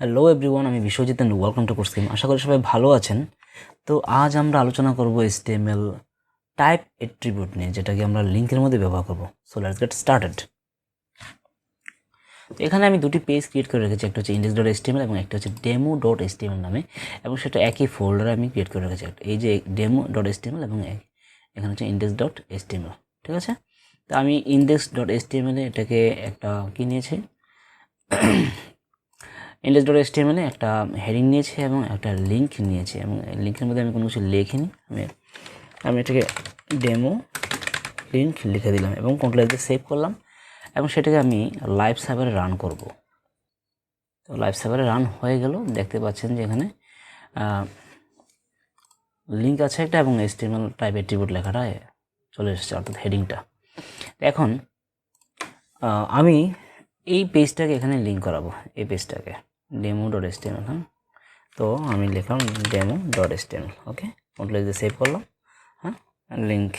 Hello everyone, আমি Biswajit and welcome to CodeScheme। আশা করি সবাই ভালো আছেন। তো আজ আমরা আলোচনা করব HTML টাইপ অ্যাট্রিবিউট নিয়ে, যেটাকে আমরা লিঙ্কের মধ্যে ব্যবহার করব। So let's get started. তো এখানে আমি দুটি পেজ ক্রিয়েট করে রেখেছি, একটা হচ্ছে index.html এবং একটা হচ্ছে demo.html নামে, এবং সেটা একই ফোল্ডারে আমি ক্রিয়েট করে রেখেছি। এই যে demo.html এবং এখানে হচ্ছে index.html, ঠিক আছে। তো আমি index.html এটাকে একটা কি নিয়েছি, index.html এ একটা হেডিং নিয়েছি এবং একটা লিঙ্ক নিয়েছি, এবং লিঙ্কের মধ্যে আমি কোনো কিছু লিখিনি। আমি এটাকে ডেমো লিঙ্ক লিখে দিলাম এবং কন্ট্রোল দিয়ে সেভ করলাম, এবং সেটাকে আমি লাইভ সার্ভারে রান করব। তো লাইভ সার্ভারে রান হয়ে গেল। দেখতে পাচ্ছেন যে এখানে লিঙ্ক আছে একটা, এবং HTML টাইপ অ্যাট্রিবিউট লেখাটা চলে এসেছে, অর্থাৎ হেডিংটা। এখন আমি এই পেজটাকে এখানে লিঙ্ক করাবো, এই পেজটাকে demo.html। হ্যাঁ, তো আমি লিখলাম demo.html, ওকে, কন্ট্রোল দিয়ে সেভ করলাম। হ্যাঁ, লিঙ্ক।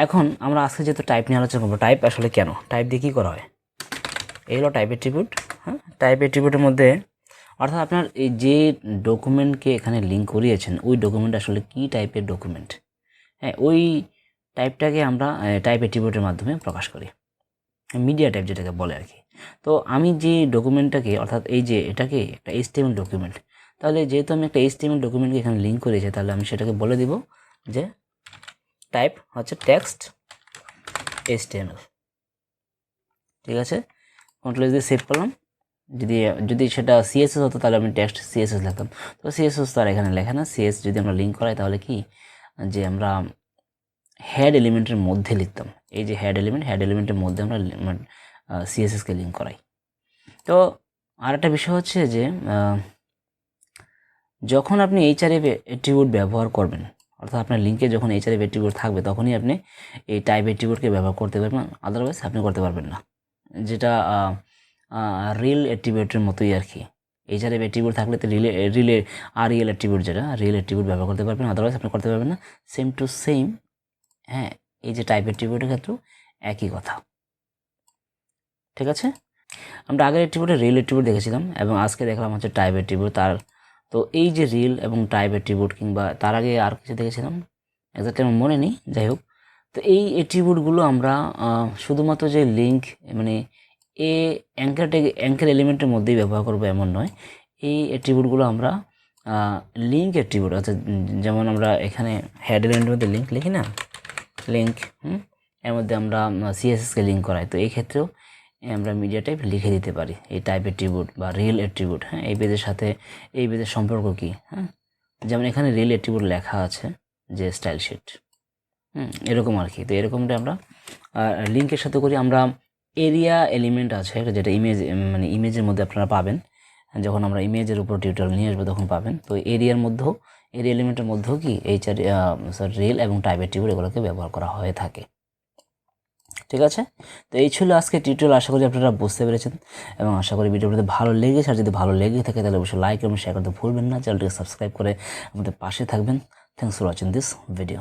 এখন আমরা আজকে যেহেতু টাইপ নিয়ে আলোচনা করবো, টাইপ আসলে কেন, টাইপ দিয়ে কী করা হয়, এই হলো টাইপ অ্যাট্রিবিউট। হ্যাঁ, টাইপ অ্যাট্রিবিউটের মধ্যে অর্থাৎ আপনার এই যে ডকুমেন্টকে এখানে লিঙ্ক করিয়েছেন, ওই ডকুমেন্ট আসলে কী টাইপের ডকুমেন্ট, হ্যাঁ, ওই টাইপটাকে আমরা টাইপ অ্যাট্রিবিউটের মাধ্যমে প্রকাশ করি, মিডিয়া টাইপ যেটাকে বলে আর কি। তো আমি যে ডকুমেন্টটাকে, অর্থাৎ এই যে এটাকে একটা HTML ডকুমেন্ট, তাহলে যেহেতু আমি একটা HTML ডকুমেন্টকে এখানে লিঙ্ক করেছি, তাহলে আমি সেটাকে বলে দিব যে টাইপ হচ্ছে টেক্সট HTML, ঠিক আছে। কন্ট্রোল দিয়ে সেভ করলাম। যদি সেটা CSS হতো তাহলে আমি টেক্সট CSS লিখতাম, তো CSS তো আর এখানে লেখা না। CS যদি আমরা লিঙ্ক করাই তাহলে কি, যে আমরা হেড এলিমেন্টের মধ্যে লিখতাম। এই যে হেড এলিমেন্টের মধ্যে আমরা CSSকে লিঙ্ক করাই। তো আর একটা বিষয় হচ্ছে যে যখন আপনি HRF অ্যাট্রিবিউট ব্যবহার করবেন, অর্থাৎ আপনার লিঙ্কে যখন HRF অ্যাট্রিবিউট থাকবে, তখনই আপনি এই টাইপ অ্যাট্রিবিউটকে ব্যবহার করতে পারবেন, আদারওয়াইজ আপনি করতে পারবেন না। যেটা রিল অ্যাট্রিবিউটের মতোই আর কি। HRF অ্যাট্রিবিউট থাকলে তো রিল অ্যাট্রিবিউট, যেটা রিল অ্যাট্রিবিউট ব্যবহার করতে পারবেন, আদারওয়াইজ আপনি করতে পারবেন না। সেম টু সেম, হ্যাঁ, এই যে টাইপ অ্যাট্রিবিউটের ক্ষেত্রেও একই কথা, ঠিক আছে। আমরা আগের অ্যাট্রিবিউটে রিল অ্যাট্রিবিউট দেখেছিলাম, এবং আজকে দেখলাম হচ্ছে টাইপ অ্যাট্রিবিউট। তো এই যে রিল এবং টাইপ অ্যাট্রিবিউট, কিংবা তার আগে আর কিছু দেখেছিলাম, এক্সাক্টলি আমার মনে নেই, যাই হোক। তো এই অ্যাট্রিবিউটগুলো আমরা শুধুমাত্র যে লিঙ্ক, মানে অ্যাঙ্কার এলিমেন্টের মধ্যেই ব্যবহার করবো এমন নয়। এই অ্যাট্রিবিউটগুলো আমরা লিঙ্ক অ্যাট্রিবিউট, অর্থাৎ যেমন আমরা এখানে হেড এলিমেন্টের মধ্যে লিঙ্ক লিখি না, লিঙ্ক, এর মধ্যে আমরা CSSকে লিঙ্ক করাই, তো এই ক্ষেত্রেও আমরা মিডিয়া টাইপ লিখে দিতে পারি, এই টাইপ অ্যাট্রিবিউট বা রিল অ্যাট্রিবিউট। হ্যাঁ, এই পেজের সাথে এই পেজের সম্পর্ক কী, হ্যাঁ, যেমন এখানে রিল অ্যাট্রিবিউট লেখা আছে যে স্টাইল শিট, এরকম আর কি। তো এরকমটা আমরা লিঙ্কের সাথে করি। আমরা এরিয়া এলিমেন্ট আছে যেটা ইমেজের মধ্যে আপনারা পাবেন, যখন আমরা ইমেজের উপর টিউটোরিয়াল নিয়ে আসবো তখন পাবেন। তো এরিয়া এলিমেন্টের মধ্যেও কি রিল এবং টাইপ অ্যাট্রিবিউট এগুলোকে ব্যবহার করা হয়ে থাকে, ঠিক আছে। তো এই ছিল আজকে টিউটোরিয়াল। আশা করি আপনারা বুঝতে পেরেছেন, এবং আশা করি ভিডিওটাতে ভালো লেগেছে। আর যদি ভালো লেগে থাকে তাহলে অবশ্যই লাইক এবং শেয়ার করতে ভুলবেন না। চ্যানেলটিকে সাবস্ক্রাইব করে আমাদের পাশে থাকবেন। Thanks for watching this video.